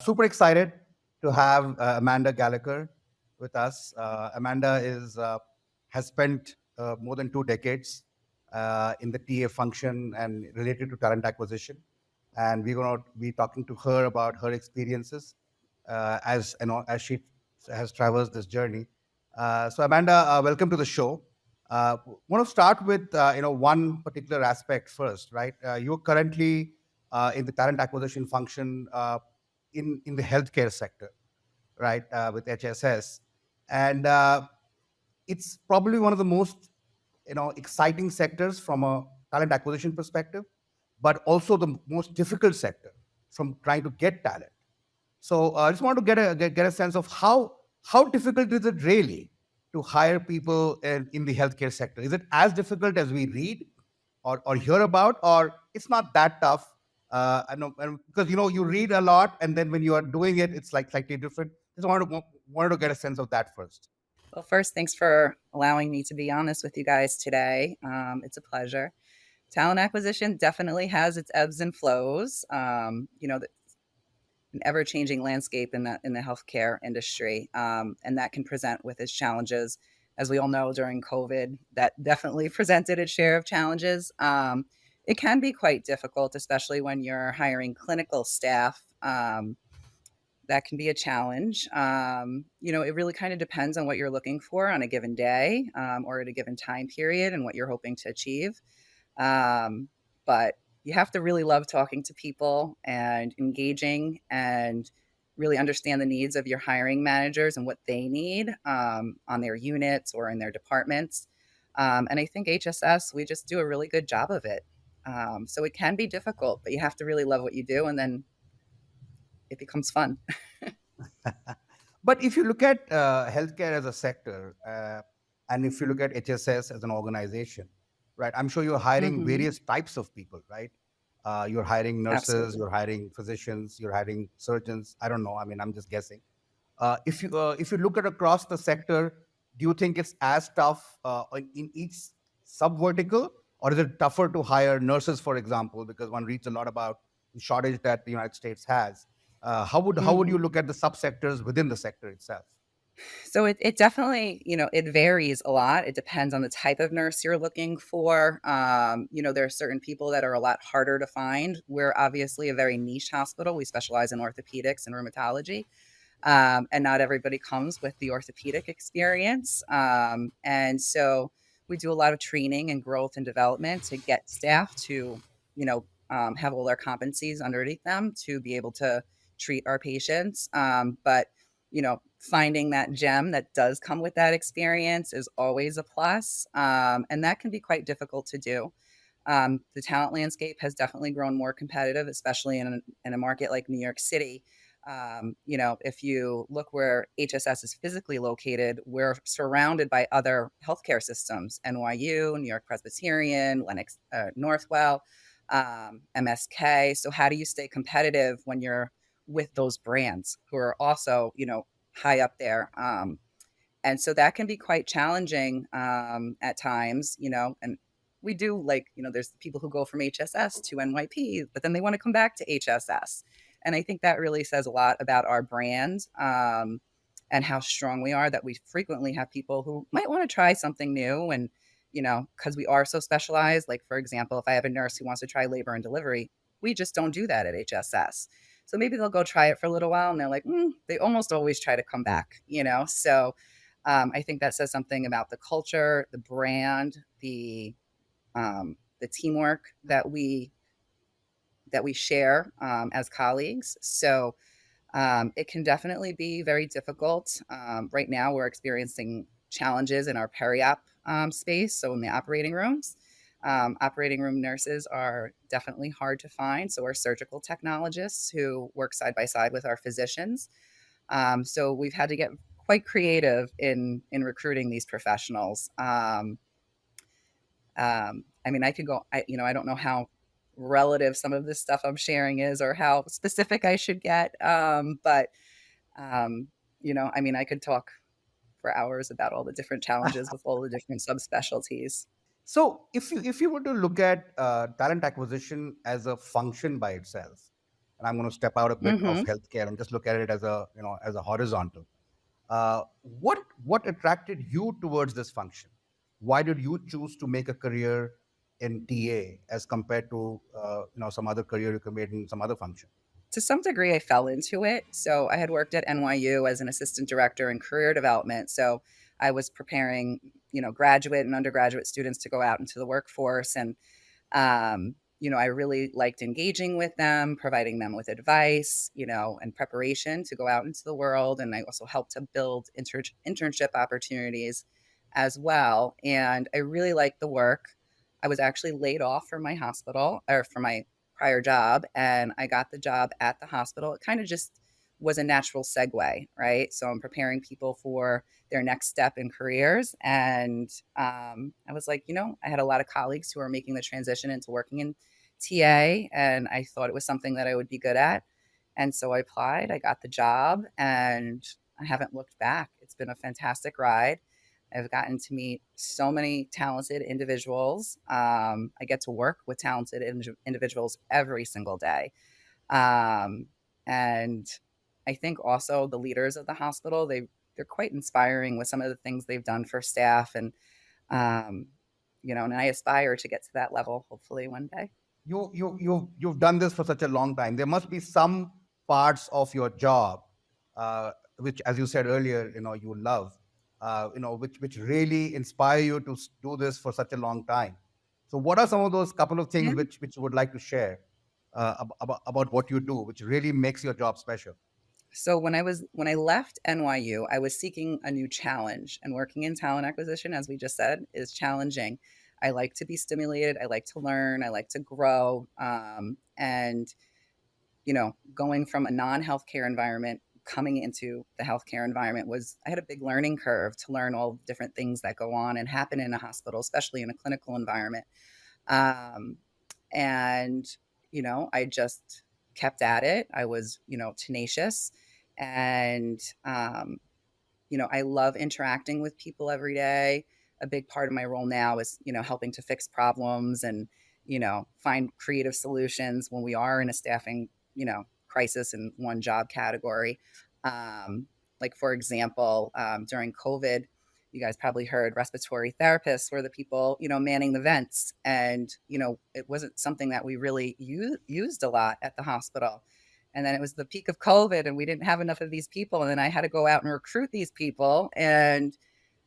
Super excited to have Amanda Gallocher with us. Amanda has spent more than 2 decades in the TA function and related to talent acquisition. And we're going to be talking to her about her experiences as she has traversed this journey. So Amanda, welcome to the show. Want to start with one particular aspect first, right? You're currently in the talent acquisition function in the healthcare sector, right, with HSS, and it's probably one of the most exciting sectors from a talent acquisition perspective, but also the most difficult sector from trying to get talent. So I just want to get a sense of how difficult is it really to hire people in the healthcare sector? Is it as difficult as we read or hear about, or it's not that tough? I know because you read a lot, and then when you are doing it, it's like slightly different. Just wanted to get a sense of that first. Well, first, thanks for allowing me to be on this with you guys today. It's a pleasure. Talent acquisition definitely has its ebbs and flows. An ever-changing landscape in the healthcare industry, and that can present with its challenges. As we all know, during COVID, that definitely presented its share of challenges. It can be quite difficult, especially when you're hiring clinical staff. That can be a challenge. It really kind of depends on what you're looking for on a given day, or at a given time period, and what you're hoping to achieve. But you have to really love talking to people and engaging and really understand the needs of your hiring managers and what they need on their units or in their departments. And I think HSS, we just do a really good job of it. So it can be difficult, but you have to really love what you do, and then it becomes fun. But if you look at healthcare as a sector, and if you look at HSS as an organization, right, I'm sure you're hiring Hmm. various types of people, right? You're hiring nurses, Absolutely. you're hiring physicians, you're hiring surgeons. I don't know. I mean, I'm just guessing. If you look at across the sector, do you think it's as tough in each sub vertical, or is it tougher to hire nurses, for example, because one reads a lot about the shortage that the United States has? How would you Hmm. look at the subsectors within the sector itself? So it definitely, it varies a lot. It depends on the type of nurse you're looking for. There are certain people that are a lot harder to find. We're obviously a very niche hospital. We specialize in orthopedics and rheumatology. And not everybody comes with the orthopedic experience. And so we do a lot of training and growth and development to get staff to, have all their competencies underneath them to be able to treat our patients. But finding that gem that does come with that experience is always a plus. And that can be quite difficult to do. The talent landscape has definitely grown more competitive, especially in a market like New York City. If you look where HSS is physically located, we're surrounded by other healthcare systems: NYU, New York Presbyterian, Lenox, Northwell, MSK. So how do you stay competitive when you're with those brands who are also, high up there? And so that can be quite challenging at times, and we do, like, there's people who go from HSS to NYP, but then they want to come back to HSS. And I think that really says a lot about our brand, and how strong we are, that we frequently have people who might want to try something new. And, because we are so specialized, like, for example, if I have a nurse who wants to try labor and delivery, we just don't do that at HSS. So maybe they'll go try it for a little while and they're like, they almost always try to come back, So I think that says something about the culture, the brand, the teamwork that we share as colleagues. So it can definitely be very difficult. Right now, we're experiencing challenges in our peri-op space, so in the operating rooms. Operating room nurses are definitely hard to find. So are surgical technologists who work side by side with our physicians. So we've had to get quite creative in recruiting these professionals. I mean, I could go. I don't know how relative some of this stuff I'm sharing is, or how specific I should get. But I mean, I could talk for hours about all the different challenges with all the different subspecialties. So if you were to look at talent acquisition as a function by itself, and I'm going to step out a bit of Mhm. healthcare and just look at it as a, as a horizontal. What attracted you towards this function? Why did you choose to make a career in TA as compared to some other career you could make in some other function? To some degree, I fell into it. So I had worked at NYU as an assistant director in career development. So I was preparing, graduate and undergraduate students to go out into the workforce. And I really liked engaging with them, providing them with advice, and preparation to go out into the world. And I also helped to build internship opportunities as well. And I really liked the work. I was actually laid off from my hospital or from my prior job, and I got the job at the hospital. It kind of just was a natural segue, right? So I'm preparing people for their next step in careers. And I was like, I had a lot of colleagues who are making the transition into working in TA, and I thought it was something that I would be good at. And so I applied, I got the job, and I haven't looked back. It's been a fantastic ride. I've gotten to meet so many talented individuals. I get to work with talented individuals every single day. Um, and I think also the leaders of the hospital, they're quite inspiring with some of the things they've done for staff, um, and I aspire to get to that level hopefully one day. You've done this for such a long time. There must be some parts of your job, which, as you said earlier, you love, which really inspire you to do this for such a long time. So, what are some of those couple of things Yeah. which you would like to share about what you do, which really makes your job special? So when I left NYU, I was seeking a new challenge, and working in talent acquisition, as we just said, is challenging. I like to be stimulated. I like to learn. I like to grow. And going from a non-healthcare environment coming into the healthcare environment I had a big learning curve to learn all the different things that go on and happen in a hospital, especially in a clinical environment. Um, and, I just kept at it. I was, tenacious. And, I love interacting with people every day. A big part of my role now is, helping to fix problems and, find creative solutions when we are in a staffing, crisis in one job category. Um, like, for example, during COVID, you guys probably heard respiratory therapists were the people, manning the vents. And, it wasn't something that we really used a lot at the hospital. And then it was the peak of COVID and we didn't have enough of these people. And then I had to go out and recruit these people. And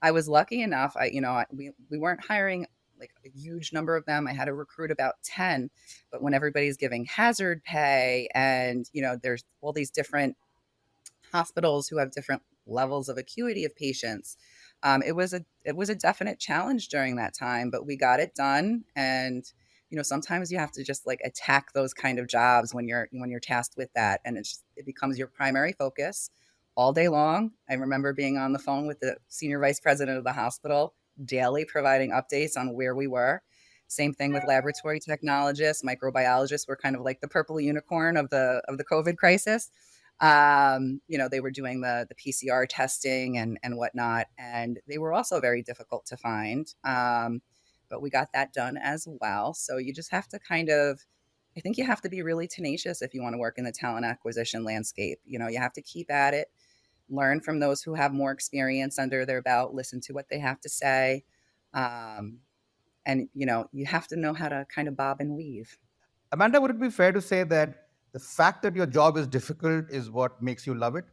I was lucky enough, we weren't hiring like a huge number of them. I had to recruit about 10. But when everybody's giving hazard pay and, there's all these different hospitals who have different levels of acuity of patients. It was a definite challenge during that time, but we got it done. And sometimes you have to just like attack those kind of jobs when you're tasked with that, and it becomes your primary focus all day long. I remember being on the phone with the senior vice president of the hospital daily, providing updates on where we were. Same thing with laboratory technologists, microbiologists were kind of like the purple unicorn of the COVID crisis. They were doing the PCR testing and whatnot, and they were also very difficult to find. But we got that done as well. So you just have to I think you have to be really tenacious if you want to work in the talent acquisition landscape. You have to keep at it, learn from those who have more experience under their belt, listen to what they have to say. Um, and you have to know how to kind of bob and weave. Amanda, would it be fair to say that the fact that your job is difficult is what makes you love it?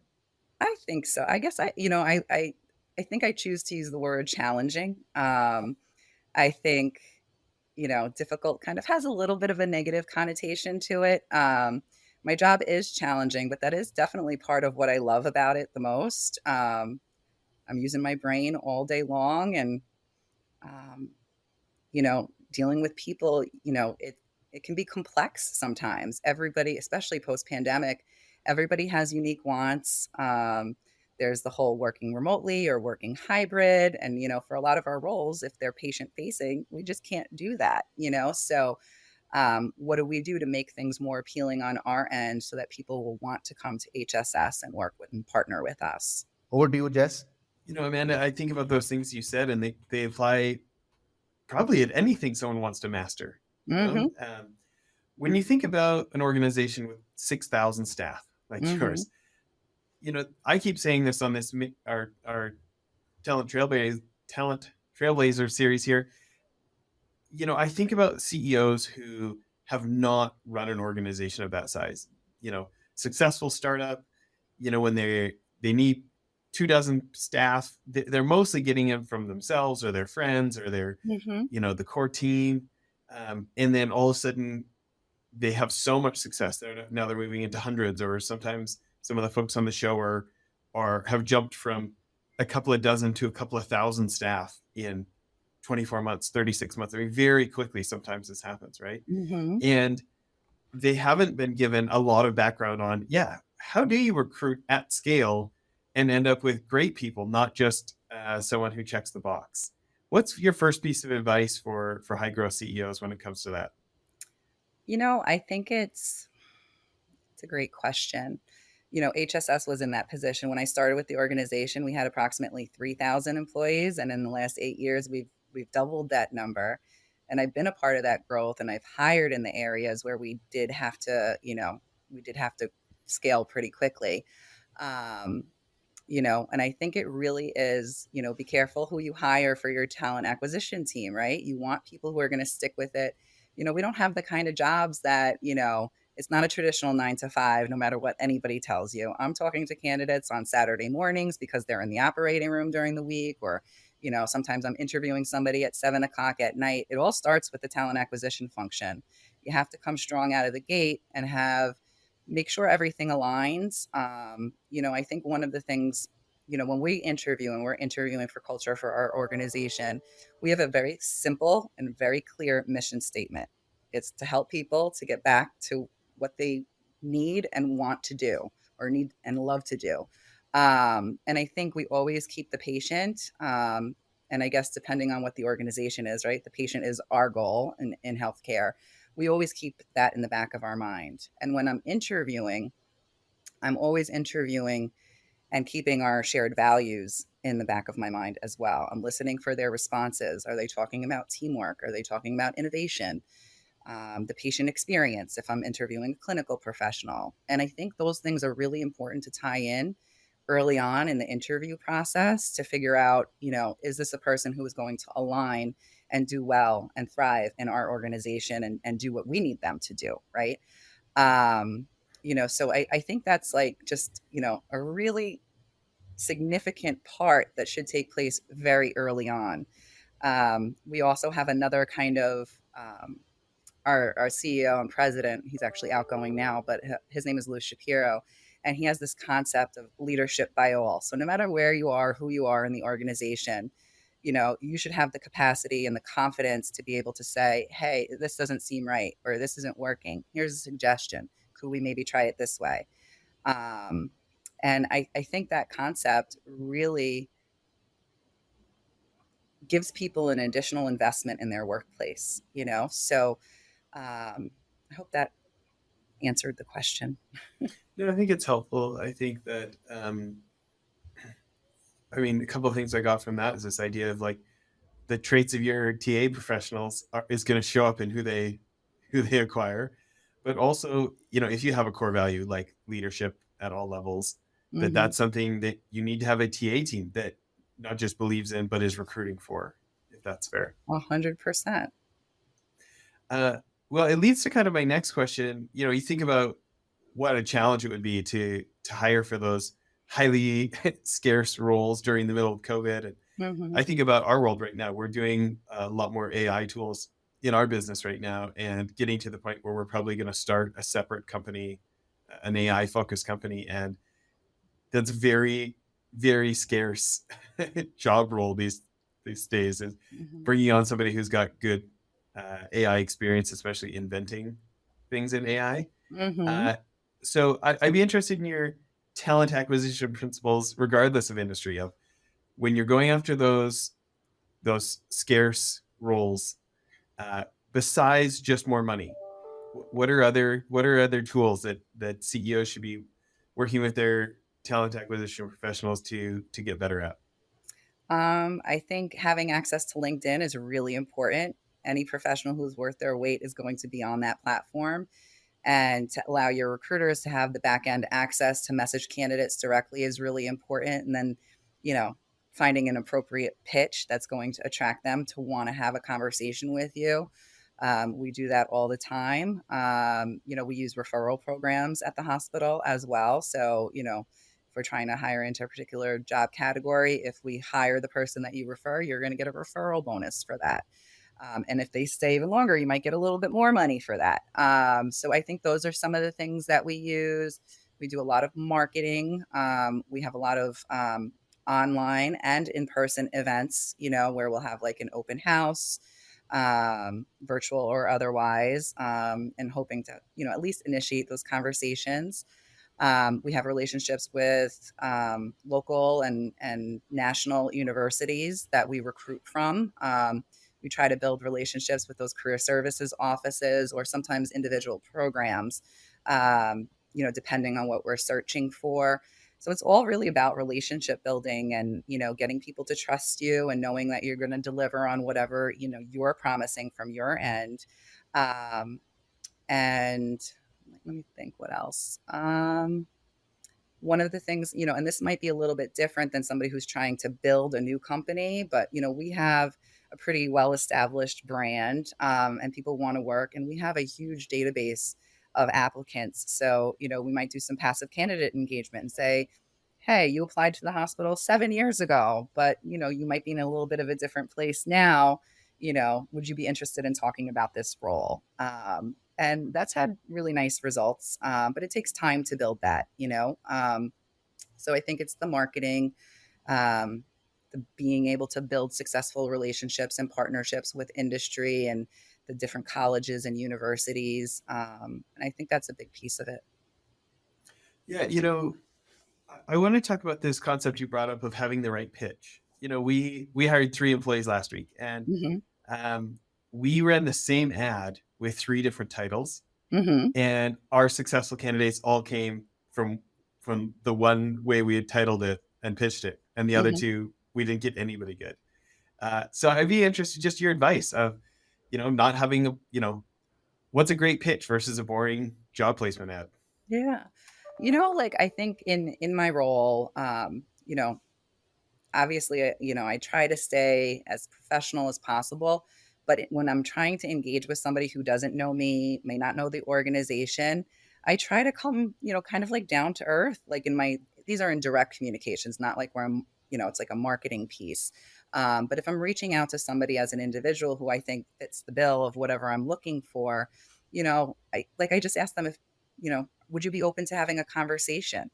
I think so. I guess I think I choose to use the word challenging. I think, difficult kind of has a little bit of a negative connotation to it. My job is challenging, but that is definitely part of what I love about it the most. I'm using my brain all day long, and um, dealing with people, it can be complex sometimes. Everybody, especially post pandemic, everybody has unique wants. There's the whole working remotely or working hybrid. And, for a lot of our roles, if they're patient facing, we just can't do that. So, what do we do to make things more appealing on our end so that people will want to come to HSS and work with and partner with us? Over to you, Jess. Amanda, I think about those things you said, and they apply probably at anything someone wants to master. Hmm. when you think about an organization with 6,000 staff like yours, I keep saying this on this our talent trailblazer series here. I think about CEOs who have not run an organization of that size. Successful startup. When they need 24 staff, they're mostly getting it from themselves or their friends or their the core team, and then all of a sudden they have so much success. Now they're moving into hundreds, or sometimes some of the folks on the show are have jumped from a couple of dozen to a couple of thousand staff in 24 months, 36 months. I mean, very quickly, sometimes this happens, right? And they haven't been given a lot of background on, how do you recruit at scale and end up with great people, not just someone who checks the box? What's your first piece of advice for high growth CEOs when it comes to that? I think it's a great question. HSS was in that position. When I started with the organization, we had approximately 3,000 employees. And in the last 8 years, we've doubled that number. And I've been a part of that growth, and I've hired in the areas where we did have to scale pretty quickly. And I think it really is, be careful who you hire for your talent acquisition team, right? You want people who are going to stick with it. We don't have the kind of jobs that, it's not a traditional 9 to 5, no matter what anybody tells you. I'm talking to candidates on Saturday mornings because they're in the operating room during the week, or, sometimes I'm interviewing somebody at 7 o'clock at night. It all starts with the talent acquisition function. You have to come strong out of the gate and make sure everything aligns. I think one of the things, when we interview and we're interviewing for culture for our organization, we have a very simple and very clear mission statement. It's to help people to get back to what they need and want to do, or need and love to do. And I think we always keep the patient. And I guess depending on what the organization is, right? The patient is our goal in healthcare. We always keep that in the back of our mind. And when I'm interviewing, I'm always interviewing and keeping our shared values in the back of my mind as well. I'm listening for their responses. Are they talking about teamwork? Are they talking about innovation? The patient experience, if I'm interviewing a clinical professional. And I think those things are really important to tie in early on in the interview process to figure out, is this a person who is going to align and do well and thrive in our organization and do what we need them to do, right? So I think that's like just, a really significant part that should take place very early on. We also have another kind of our CEO and president. He's actually outgoing now, but his name is Lou Shapiro. And he has this concept of leadership by all. So no matter where you are, who you are in the organization, you should have the capacity and the confidence to be able to say, hey, this doesn't seem right, or this isn't working. Here's a suggestion. Could we maybe try it this way? And I think that concept really gives people an additional investment in their workplace, So I hope that answered the question. No, I think it's helpful. I think that, a couple of things I got from that is this idea of like the traits of your TA professionals is going to show up in who they acquire, but also, if you have a core value like leadership at all levels, that's something that you need to have a TA team that not just believes in, but is recruiting for, if that's fair. 100%. Well, it leads to kind of my next question. You think about what a challenge it would be to hire for those highly scarce roles during the middle of COVID. And I think about our world right now. We're doing a lot more AI tools in our business right now, and getting to the point where we're probably going to start a separate company, an AI focused company. And that's very, very scarce job role these days, is bringing on somebody who's got good AI experience, especially inventing things in AI. So I'd be interested in your talent acquisition principles, regardless of industry, of when you're going after those scarce roles, besides just more money. What are other tools that CEOs should be working with their talent acquisition professionals to get better at? I think having access to LinkedIn is really important. any professional who's worth their weight is going to be on that platform. And to allow your recruiters to have the back end access to message candidates directly is really important. And then, you know, finding an appropriate pitch that's going to attract them to want to have a conversation with you. We do that all the time. You know, we use referral programs at the hospital as well. So, you know, if we're trying to hire into a particular job category, if we hire the person that you refer, you're going to get a referral bonus for that. And if they stay even longer, you might get a little bit more money for that. So I think those are some of the things that we use. We do a lot of marketing. We have a lot of online and in-person events, you know, where we'll have like an open house, virtual or otherwise, and hoping to, you know, at least initiate those conversations. We have relationships with local and national universities that we recruit from. We try to build relationships with those career services offices or sometimes individual programs, you know, depending on what we're searching for. So it's all really about relationship building and, you know, getting people to trust you and knowing that you're going to deliver on whatever, you know, you're promising from your end. And let me think what else. One of the things, you know, and this might be a little bit different than somebody who's trying to build a new company, but, you know, we have a pretty well-established brand, and people want to work, and we have a huge database of applicants. So, you know, we might do some passive candidate engagement and say, hey, you applied to the hospital 7 years ago, but, you know, you might be in a little bit of a different place now. You know, would you be interested in talking about this role? And that's had really nice results, but it takes time to build that, you know. So I think it's the marketing, the being able to build successful relationships and partnerships with industry and the different colleges and universities. And I think that's a big piece of it. Yeah, you know, I want to talk about this concept you brought up of having the right pitch. You know, we hired 3 employees last week, and we ran the same ad with 3 different titles, and our successful candidates all came from the one way we had titled it and pitched it, and the other 2 we didn't get anybody good. So I'd be interested just your advice of, you know, not having a, you know, what's a great pitch versus a boring job placement ad. Yeah. You know, like I think in my role, you know, obviously, you know, I try to stay as professional as possible. But when I'm trying to engage with somebody who doesn't know me, may not know the organization, I try to come, you know, kind of like down to earth. Like these are in direct communications, not like where I'm, you know, it's like a marketing piece. But if I'm reaching out to somebody as an individual who I think fits the bill of whatever I'm looking for, you know, I just ask them if, you know, would you be open to having a conversation?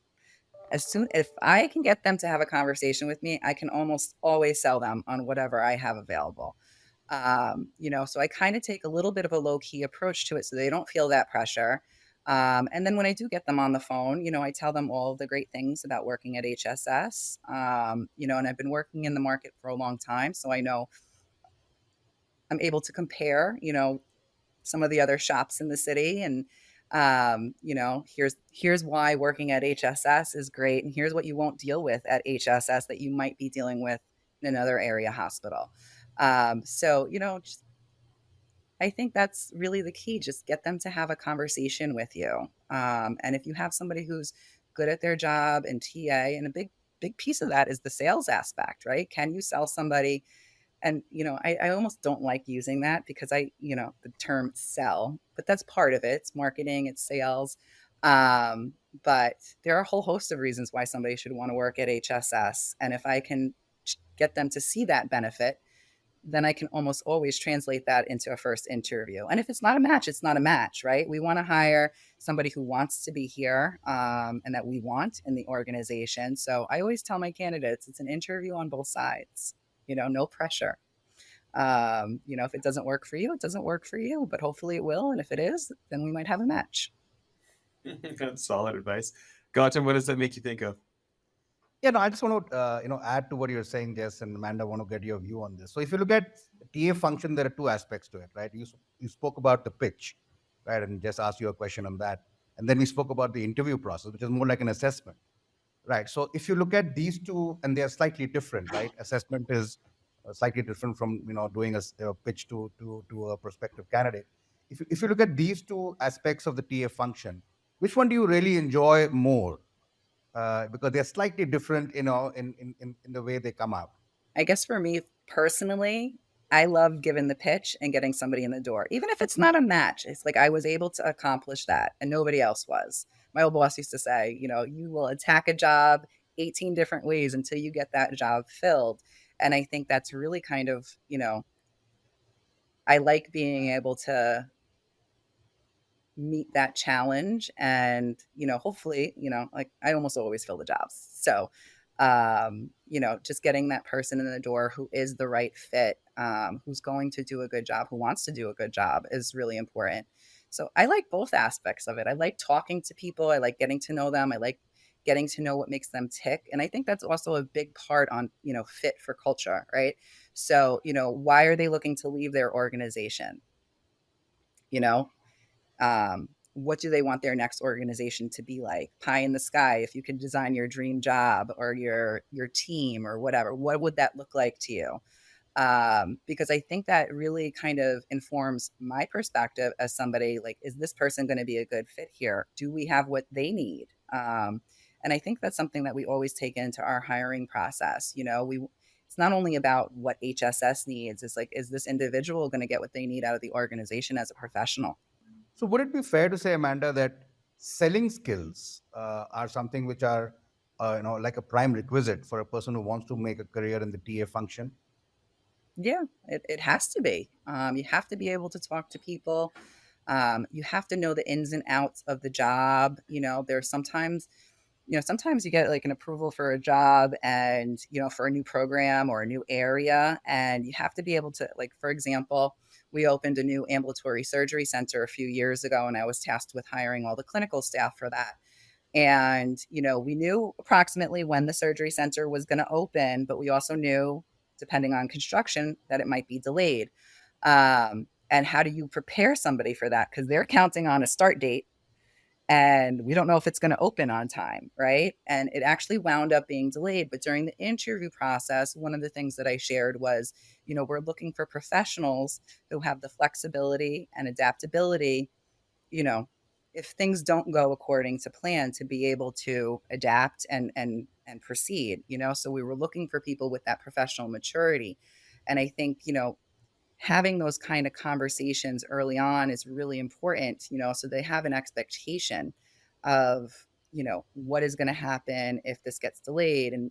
If I can get them to have a conversation with me, I can almost always sell them on whatever I have available. You know, so I kind of take a little bit of a low key approach to it so they don't feel that pressure. And then when I do get them on the phone, you know, I tell them all the great things about working at HSS. You know, and I've been working in the market for a long time, so I know I'm able to compare, you know, some of the other shops in the city and you know, here's why working at HSS is great, and here's what you won't deal with at HSS that you might be dealing with in another area hospital. So, you know, I think that's really the key. Just get them to have a conversation with you. And if you have somebody who's good at their job and TA, and a big piece of that is the sales aspect, right? Can you sell somebody? And, you know, I almost don't like using that because you know, the term sell, but that's part of it. It's marketing, it's sales. But there are a whole host of reasons why somebody should want to work at HSS. And if I can get them to see that benefit, then I can almost always translate that into a first interview. And if it's not a match, it's not a match, right? We want to hire somebody who wants to be here, and that we want in the organization. So I always tell my candidates, it's an interview on both sides, you know, no pressure. You know, if it doesn't work for you, it doesn't work for you, but hopefully it will. And if it is, then we might have a match. That's solid advice. Gautam, what does that make you think of? Yeah, no, I just want to, you know, add to what you're saying, Jess, and Amanda, I want to get your view on this. So if you look at TA function, there are 2 aspects to it, right? You spoke about the pitch, right? And Jess asked you a question on that. And then we spoke about the interview process, which is more like an assessment, right? So if you look at these 2, and they are slightly different, right? Assessment is slightly different from doing a pitch to a prospective candidate. If you look at these two aspects of the TA function, which one do you really enjoy more? Because they're slightly different, in the way they come out. I guess for me personally, I love giving the pitch and getting somebody in the door. Even if it's not a match, it's like I was able to accomplish that and nobody else was. My old boss used to say, you will attack a job 18 different ways until you get that job filled. And I think that's really kind of, I like being able to meet that challenge and hopefully like I almost always fill the jobs, so just getting that person in the door who is the right fit, who's going to do a good job, who wants to do a good job, is really important. So I like both aspects of it. I like talking to people, I like getting to know them, I like getting to know what makes them tick, and I think that's also a big part on fit for culture, right? So why are they looking to leave their organization? you know what do they want their next organization to be like? Pie in the sky. If you could design your dream job or your team or whatever, what would that look like to you? Because I think that really kind of informs my perspective as somebody, like, is this person going to be a good fit here? Do we have what they need? And I think that's something that we always take into our hiring process. It's not only about what HSS needs. It's like, is this individual going to get what they need out of the organization as a professional? So would it be fair to say, Amanda, that selling skills are something which are, like a prime requisite for a person who wants to make a career in the TA function? Yeah, it has to be. You have to be able to talk to people. You have to know the ins and outs of the job. There's sometimes you get like an approval for a job and, for a new program or a new area. And you have to be able to, like, for example, we opened a new ambulatory surgery center a few years ago, and I was tasked with hiring all the clinical staff for that. And, we knew approximately when the surgery center was going to open, but we also knew, depending on construction, that it might be delayed. And how do you prepare somebody for that? Because they're counting on a start date and we don't know if it's going to open on time, right? And it actually wound up being delayed. But during the interview process, one of the things that I shared was, we're looking for professionals who have the flexibility and adaptability, you know, if things don't go according to plan, to be able to adapt and proceed, So we were looking for people with that professional maturity. And I think, having those kind of conversations early on is really important, so they have an expectation of, what is going to happen if this gets delayed. And,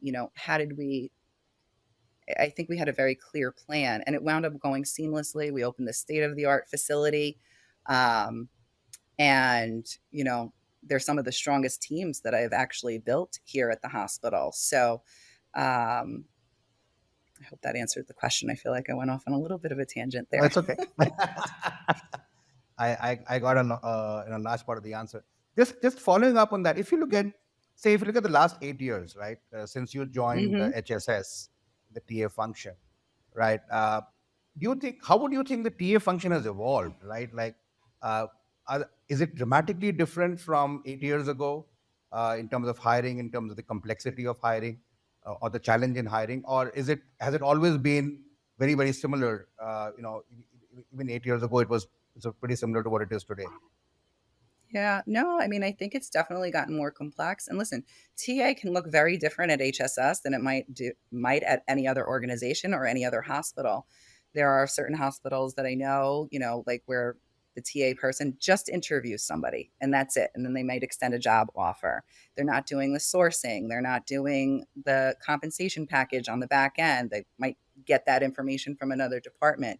I think we had a very clear plan and it wound up going seamlessly. We opened the state of the art facility. Um, and, they're some of the strongest teams that I've actually built here at the hospital. So, um, I hope that answered the question. I feel like I went off on a little bit of a tangent there. That's okay. I got a large part of the answer. Just following up on that, if you look at the last 8 years, right, since you joined Mm-hmm. HSS, the TA function, right? How would you think the TA function has evolved, right? Like, is it dramatically different from 8 years ago in terms of hiring, in terms of the complexity of hiring, or the challenge in hiring, or has it always been very, very similar? Even 8 years ago, it's pretty similar to what it is today. Yeah, no, I mean, I think it's definitely gotten more complex. And listen, TA can look very different at HSS than it might at any other organization or any other hospital. There are certain hospitals that I know, like where the TA person just interviews somebody and that's it. And then they might extend a job offer. They're not doing the sourcing. They're not doing the compensation package on the back end. They might get that information from another department.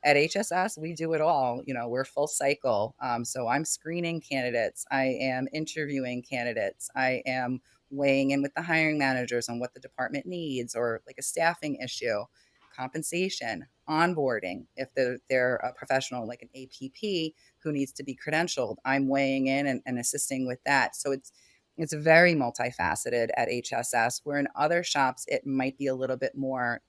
At HSS, we do it all. We're full cycle. So I'm screening candidates. I am interviewing candidates. I am weighing in with the hiring managers on what the department needs or like a staffing issue, compensation, onboarding. If they're a professional like an APP who needs to be credentialed, I'm weighing in and assisting with that. So it's very multifaceted at HSS, where in other shops, it might be a little bit more,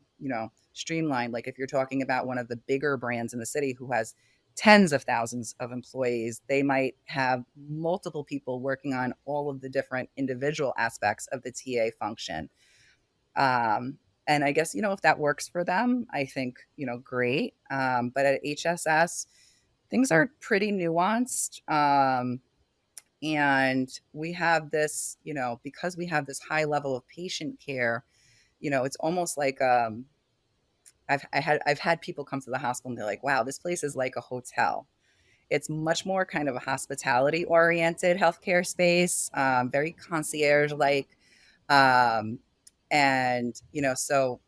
streamlined. Like if you're talking about one of the bigger brands in the city who has tens of thousands of employees, they might have multiple people working on all of the different individual aspects of the TA function. And I guess, if that works for them, I think, great. But at HSS, things are pretty nuanced. And we have this, because we have this high level of patient care, it's almost like I've had people come to the hospital and they're like, wow, this place is like a hotel. It's much more kind of a hospitality oriented healthcare space, very concierge like. Um, and, so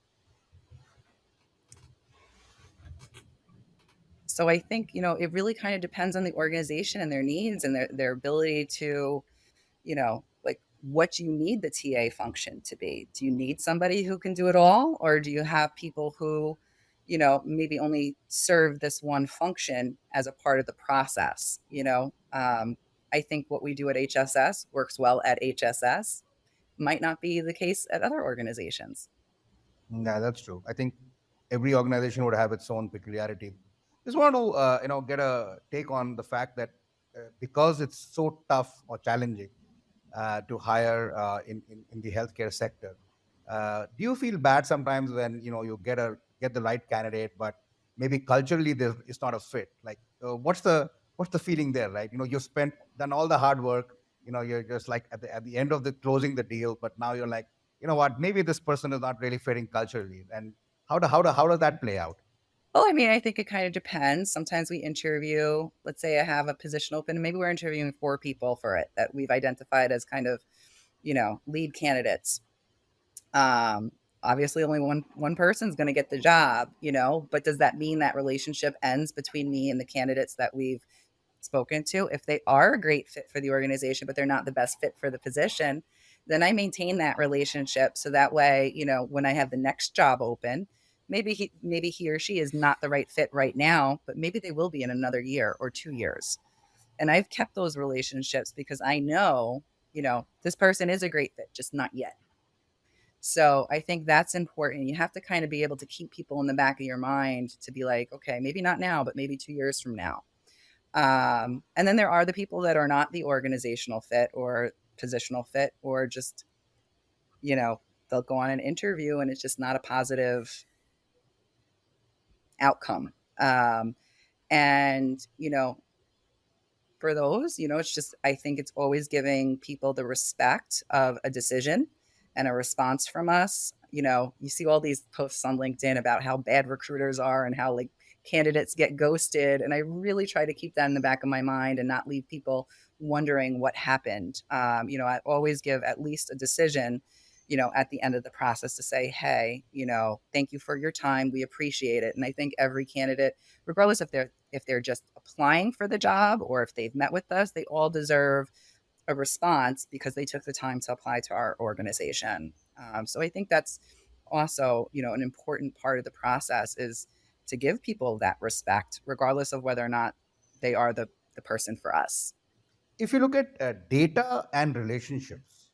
I think, it really kind of depends on the organization and their needs and their ability to, like, what do you need the TA function to be? Do you need somebody who can do it all? Or do you have people who, maybe only serve this one function as a part of the process? I think what we do at HSS works well at HSS, might not be the case at other organizations. Yeah, that's true. I think every organization would have its own peculiarity. Just want to get a take on the fact that because it's so tough or challenging to hire in the healthcare sector, do you feel bad sometimes when you get the right candidate, but maybe culturally it's not a fit? Like, what's the feeling there, right? You've done all the hard work. You're just like at the end of the closing the deal, but now you're like, you know what, maybe this person is not really fitting culturally. And how does that play out? Well, I mean, I think it kind of depends. Sometimes we interview, let's say I have a position open, and maybe we're interviewing 4 people for it that we've identified as kind of, lead candidates. Um, Obviously, only one person's going to get the job, but does that mean that relationship ends between me and the candidates that we've spoken to? If they are a great fit for the organization, but they're not the best fit for the position, then I maintain that relationship. So that way, when I have the next job open, maybe he or she is not the right fit right now, but maybe they will be in another year or 2 years. And I've kept those relationships because I know, this person is a great fit, just not yet. So I think that's important. You have to kind of be able to keep people in the back of your mind to be like, okay, maybe not now, but maybe 2 years from now. And then there are the people that are not the organizational fit or positional fit, or just, they'll go on an interview and it's just not a positive outcome. And, for those, it's just, I think it's always giving people the respect of a decision and a response from us. You see all these posts on LinkedIn about how bad recruiters are and how like candidates get ghosted. And I really try to keep that in the back of my mind and not leave people wondering what happened. I always give at least a decision, at the end of the process to say, hey, thank you for your time. We appreciate it. And I think every candidate, regardless if they're just applying for the job or if they've met with us, they all deserve a response because they took the time to apply to our organization. So I think that's also, an important part of the process is to give people that respect, regardless of whether or not they are the person for us. If you look at data and relationships,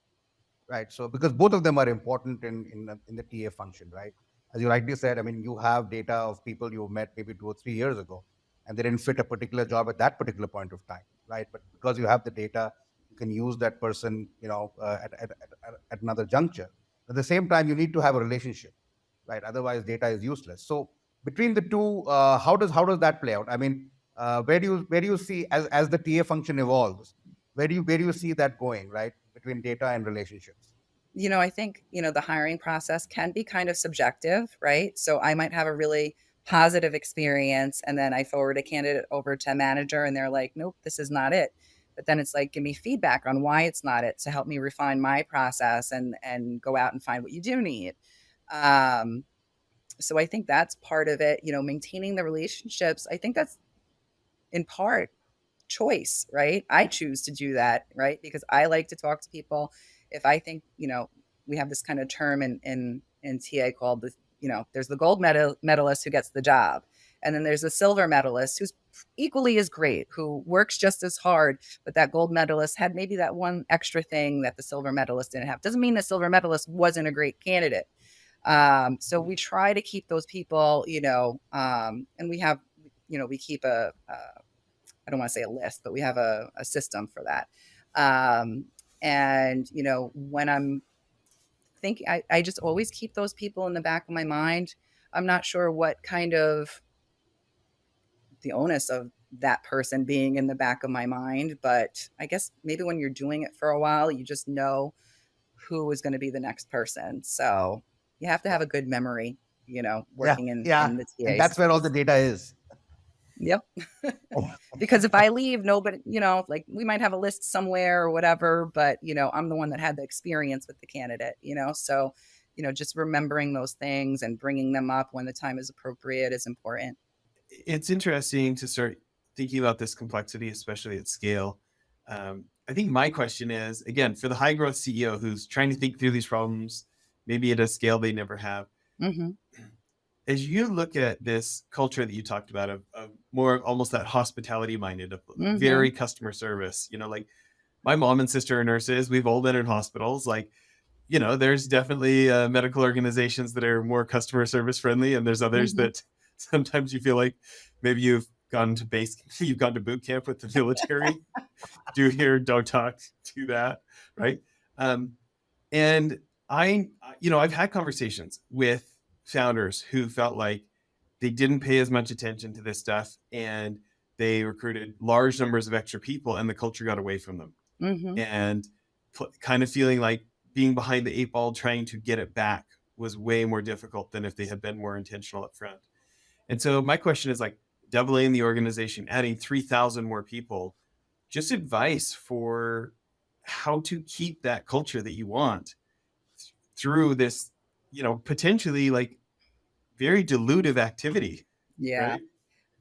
right? So because both of them are important in the TA function, right? As you rightly said, I mean, you have data of people you met maybe 2 or 3 years ago, and they didn't fit a particular job at that particular point of time, right? But because you have the data, you can use that person, at another juncture. At the same time, you need to have a relationship, right? Otherwise, data is useless. So between the two, how does that play out? I mean, where do you see as the TA function evolves? Where do you see that going, right? Between data and relationships. I think, the hiring process can be kind of subjective, right? So I might have a really positive experience and then I forward a candidate over to a manager and they're like, nope, this is not it. But then it's like, give me feedback on why it's not it to help me refine my process and go out and find what you do need. Um, so I think that's part of it, maintaining the relationships. I think that's in part choice, right? I choose to do that, right? Because I like to talk to people. If I think, we have this kind of term in TA called the, there's the gold medalist who gets the job. And then there's the silver medalist who's equally as great, who works just as hard, but that gold medalist had maybe that one extra thing that the silver medalist didn't have. Doesn't mean the silver medalist wasn't a great candidate. So we try to keep those people, and we have, we keep I don't want to say a list, but we have a system for that. And, when I'm think I just always keep those people in the back of my mind. I'm not sure what kind of the onus of that person being in the back of my mind, but I guess maybe when you're doing it for a while, you just know who is going to be the next person. So you have to have a good memory, Yeah, working yeah, in the and TAs. that's where all the data is. Yep. Because if I leave, nobody, like we might have a list somewhere or whatever, but I'm the one that had the experience with the candidate, so just remembering those things and bringing them up when the time is appropriate is important. It's interesting to start thinking about this complexity, especially at scale. I think my question is, again, for the high growth CEO who's trying to think through these problems, maybe at a scale they never have. Mm-hmm. As you look at this culture that you talked about of more almost that hospitality minded, of very customer service, like my mom and sister are nurses. We've all been in hospitals. Like, there's definitely medical organizations that are more customer service friendly, and there's others that sometimes you feel like maybe you've gone to boot camp with the military. Do here, don't talk, do that, right? And I've had conversations with founders who felt like they didn't pay as much attention to this stuff, and they recruited large numbers of extra people, and the culture got away from them, and kind of feeling like being behind the 8 ball, trying to get it back was way more difficult than if they had been more intentional up front. And so my question is like doubling the organization, adding 3,000 more people, just advice for how to keep that culture that you want through this, potentially like very dilutive activity. Yeah. Right?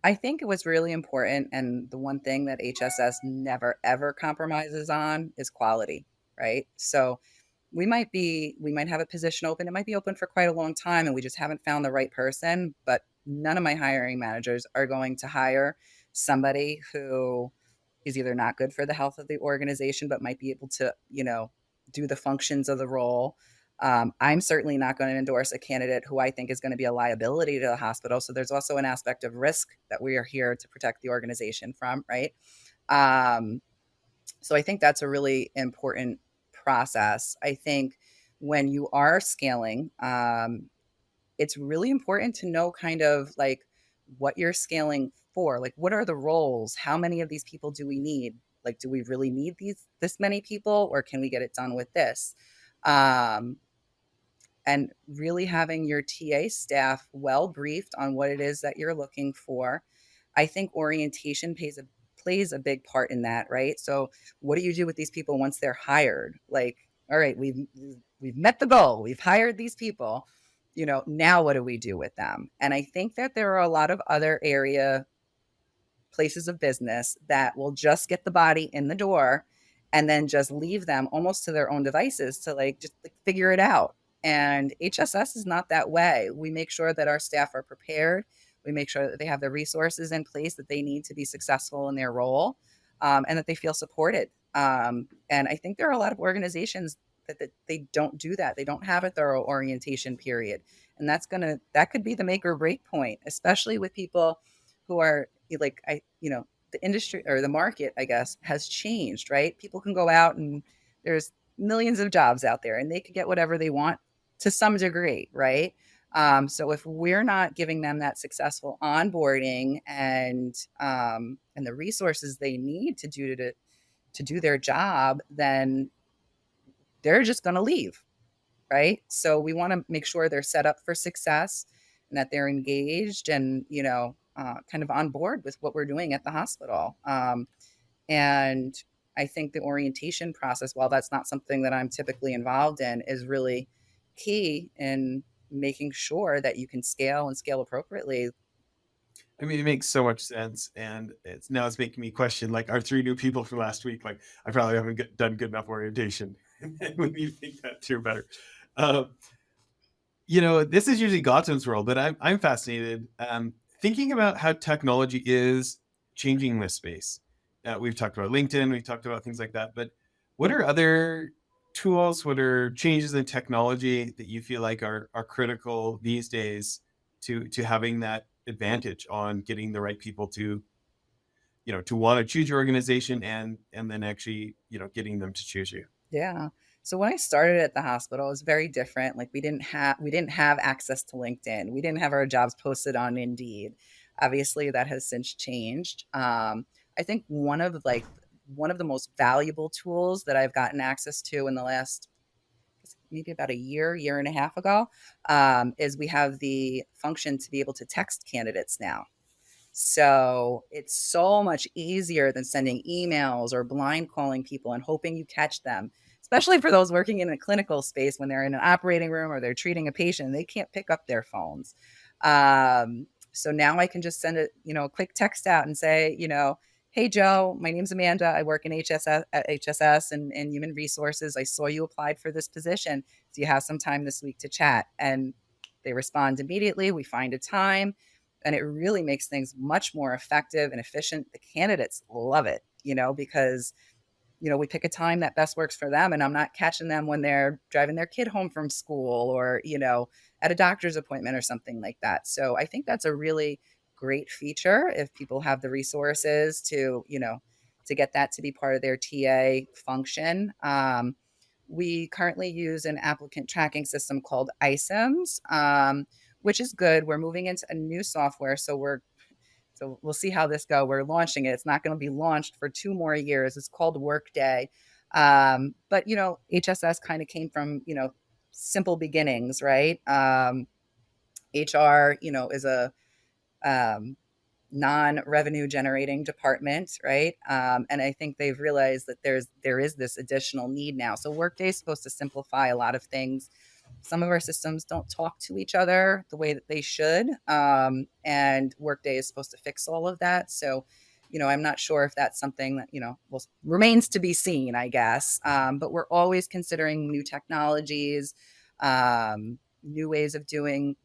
I think it was really important. And the one thing that HSS never, ever compromises on is quality, right? So we might have a position open. It might be open for quite a long time and we just haven't found the right person. But none of my hiring managers are going to hire somebody who is either not good for the health of the organization, but might be able to, do the functions of the role. I'm certainly not going to endorse a candidate who I think is going to be a liability to the hospital. So there's also an aspect of risk that we are here to protect the organization from, right? So I think that's a really important process. I think when you are scaling, it's really important to know kind of like what you're scaling for. Like, what are the roles? How many of these people do we need? Like, do we really need this many people, or can we get it done with this? And really having your TA staff well briefed on what it is that you're looking for. I think orientation plays a big part in that, right? So what do you do with these people once they're hired? Like, all right, we've met the goal, we've hired these people, now what do we do with them? And I think that there are a lot of other places of business that will just get the body in the door and then just leave them almost to their own devices to just figure it out. And HSS is not that way. We make sure that our staff are prepared. We make sure that they have the resources in place that they need to be successful in their role, and that they feel supported. And I think there are a lot of organizations that they don't do that. They don't have a thorough orientation period. And that could be the make or break point, especially with people who are the industry or the market, I guess, has changed, right? People can go out and there's millions of jobs out there and they could get whatever they want to some degree, right? So if we're not giving them that successful onboarding and the resources they need to do their job, then they're just going to leave, right? So we want to make sure they're set up for success and that they're engaged and kind of on board with what we're doing at the hospital. And I think the orientation process, while that's not something that I'm typically involved in, is really key in making sure that you can scale and scale appropriately. I mean, it makes so much sense, and it's making me question like our 3 new people from last week. Like, I probably haven't done good enough orientation. When you think that through better, this is usually Gautam's world, but I'm fascinated thinking about how technology is changing this space. We've talked about LinkedIn, we've talked about things like that, but what are other tools, what are changes in technology that you feel like are critical these days to having that advantage on getting the right people to want to choose your organization and then actually, getting them to choose you? Yeah. So when I started at the hospital, it was very different. Like we didn't have access to LinkedIn. We didn't have our jobs posted on Indeed. Obviously, that has since changed. I think one of the most valuable tools that I've gotten access to in the last maybe about a year and a half ago, is we have the function to be able to text candidates now. So it's so much easier than sending emails or blind calling people and hoping you catch them, especially for those working in a clinical space when they're in an operating room or they're treating a patient and they can't pick up their phones. So now I can just send a quick text out and say, hey, Joe, my name's Amanda. I work in HSS and human resources. I saw you applied for this position. Do you have some time this week to chat? And they respond immediately. We find a time. And it really makes things much more effective and efficient. The candidates love it, because, we pick a time that best works for them. And I'm not catching them when they're driving their kid home from school or, at a doctor's appointment or something like that. So I think that's a really great feature if people have the resources to get that to be part of their TA function. We currently use an applicant tracking system called ISIMS, which is good. We're moving into a new software, so we'll see how this goes. We're launching it. It's not going to be launched for 2 more years. It's called Workday. But HSS kind of came from simple beginnings, right? HR, is a non-revenue generating department, right? And I think they've realized that there is this additional need now. So Workday is supposed to simplify a lot of things. Some of our systems don't talk to each other the way that they should, and Workday is supposed to fix all of that. So, I'm not sure if that's something that remains to be seen, I guess. But we're always considering new technologies, new ways of doing,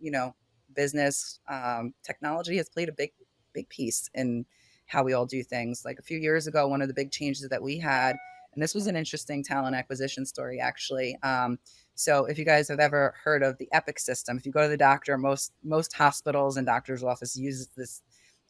business. Technology has played a big piece in how we all do things. Like a few years ago, one of the big changes that we had, and this was an interesting talent acquisition story, actually. So if you guys have ever heard of the Epic system, if you go to the doctor, most hospitals and doctor's office uses this.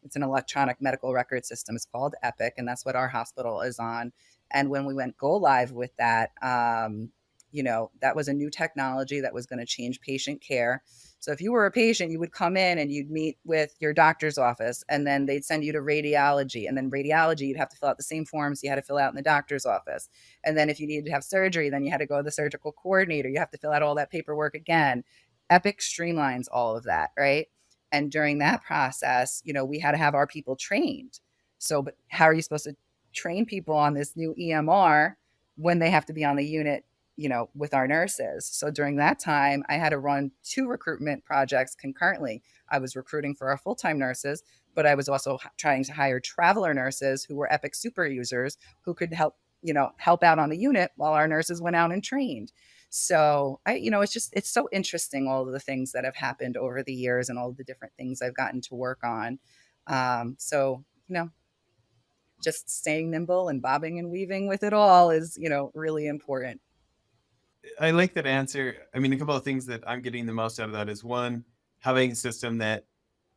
It's an electronic medical record system. It's called Epic, and that's what our hospital is on. And when we went go live with that, that was a new technology that was going to change patient care. So if you were a patient, you would come in and you'd meet with your doctor's office, and then they'd send you to radiology. And then radiology, you'd have to fill out the same forms you had to fill out in the doctor's office. And then if you needed to have surgery, then you had to go to the surgical coordinator. You have to fill out all that paperwork again. Epic streamlines all of that, right? And during that process, we had to have our people trained. So, but how are you supposed to train people on this new EMR when they have to be on the unit with our nurses? So during that time, I had to run 2 recruitment projects concurrently. I was recruiting for our full-time nurses, but I was also trying to hire traveler nurses who were Epic super users who could help out on the unit while our nurses went out and trained. So it's so interesting, all of the things that have happened over the years and all of the different things I've gotten to work on. So just staying nimble and bobbing and weaving with it all is, really important. I like that answer. I mean, a couple of things that I'm getting the most out of that is, one, having a system that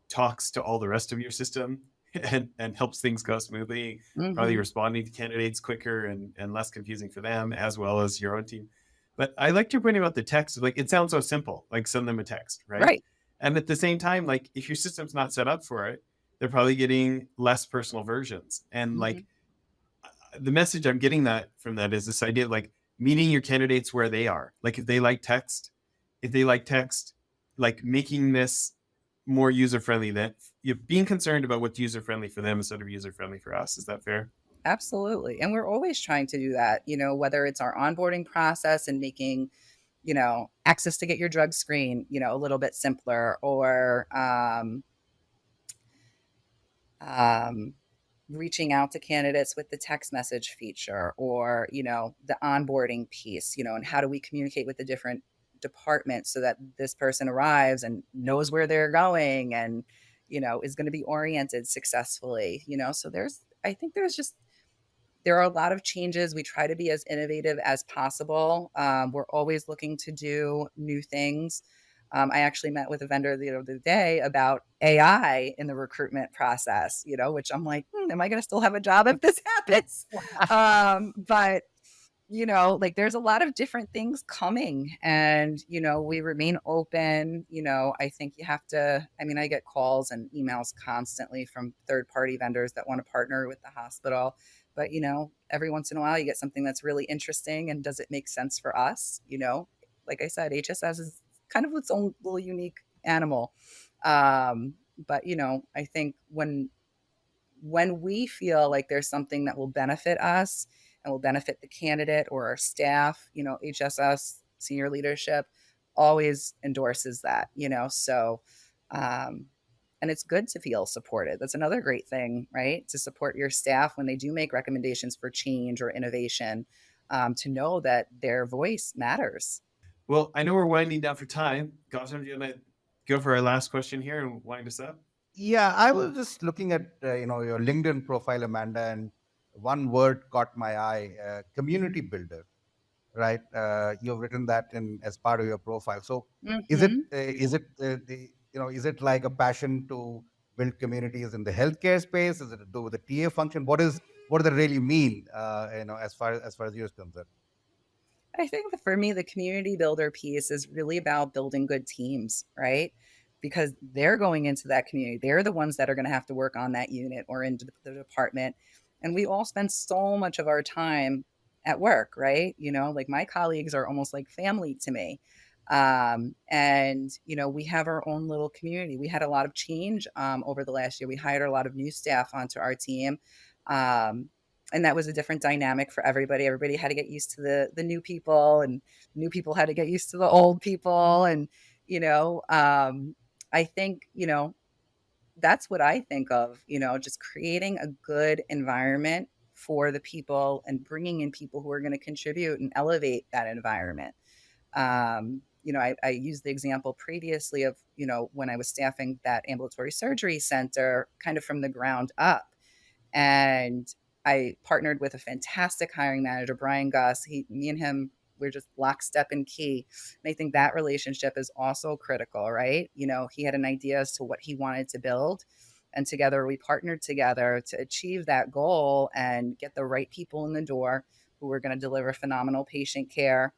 talks to all the rest of your system and helps things go smoothly, probably responding to candidates quicker and less confusing for them, as well as your own team. But I liked your point about the text. Like, it sounds so simple, like send them a text, right? Right. And at the same time, like, if your system's not set up for it, they're probably getting less personal versions. And like, the message I'm getting from that is this idea of like meeting your candidates where they are. Like, if they like text, like making this more user-friendly, that you're being concerned about what's user-friendly for them instead of user-friendly for us. Is that fair? Absolutely. And we're always trying to do that, whether it's our onboarding process and making, access to get your drug screen, a little bit simpler, or reaching out to candidates with the text message feature, or, the onboarding piece, and how do we communicate with the different departments so that this person arrives and knows where they're going and, is going to be oriented successfully, so I think there are a lot of changes. We try to be as innovative as possible. We're always looking to do new things. I actually met with a vendor the other day about AI in the recruitment process, which I'm like, am I going to still have a job if this happens? But like there's a lot of different things coming, and, we remain open. I think you have to, I get calls and emails constantly from third party vendors that want to partner with the hospital. But, every once in a while you get something that's really interesting, and does it make sense for us? Like I said, HSS is kind of its own little unique animal. But, I think when we feel like there's something that will benefit us and will benefit the candidate or our staff, HSS senior leadership always endorses that, so, and it's good to feel supported. That's another great thing, right? To support your staff when they do make recommendations for change or innovation, to know that their voice matters. Well, I know we're winding down for time. Gautam, do you want to go for our last question here and wind us up? Yeah, I was just looking at your LinkedIn profile, Amanda, and one word caught my eye: community builder. Right? You've written that in as part of your profile. So, is it is it like a passion to build communities in the healthcare space? Is it to do with the TA function? What does it really mean? As far as you're concerned. I think that for me, the community builder piece is really about building good teams, right? Because they're going into that community. They're the ones that are going to have to work on that unit or in the department. And we all spend so much of our time at work, right? Like my colleagues are almost like family to me. And, we have our own little community. We had a lot of change over the last year. We hired a lot of new staff onto our team. And that was a different dynamic for everybody. Everybody had to get used to the new people, and new people had to get used to the old people. And, I think, that's what I think of, just creating a good environment for the people and bringing in people who are going to contribute and elevate that environment. I used the example previously of, when I was staffing that ambulatory surgery center kind of from the ground up. And I partnered with a fantastic hiring manager, Brian Gus. Me and him, we're just lockstep and key. And I think that relationship is also critical, right? He had an idea as to what he wanted to build. And together we partnered together to achieve that goal and get the right people in the door who were going to deliver phenomenal patient care.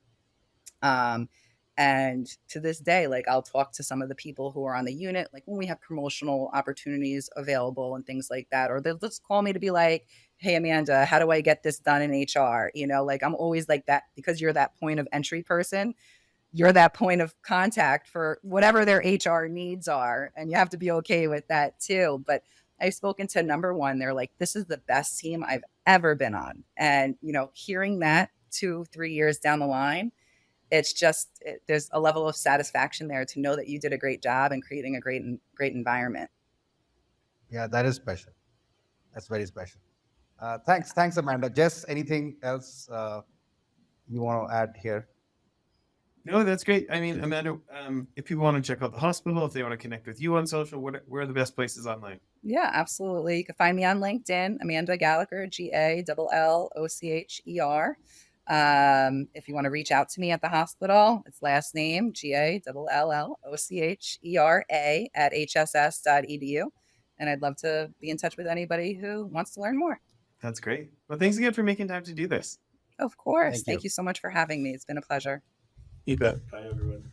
And to this day, like I'll talk to some of the people who are on the unit, like when we have promotional opportunities available and things like that, or they'll just call me to be like, hey, Amanda, how do I get this done in HR? Like I'm always like that, because you're that point of entry person. You're that point of contact for whatever their HR needs are. And you have to be okay with that too. But I've spoken to number one. They're like, this is the best team I've ever been on. And, hearing that 2-3 years down the line, it's just, there's a level of satisfaction there to know that you did a great job in creating a great environment. Yeah, that is special. That's very special. Thanks, Amanda. Jess, anything else you want to add here? No, that's great. Amanda, if people want to check out the hospital, if they want to connect with you on social, where are the best places online? Yeah, absolutely. You can find me on LinkedIn, Amanda Gallocher, Gallocher. If you want to reach out to me at the hospital, it's last name Gallocher at hss.edu. And I'd love to be in touch with anybody who wants to learn more. That's great. Well, thanks again for making time to do this. Of course. Thank you so much for having me. It's been a pleasure. You bet. Bye, everyone.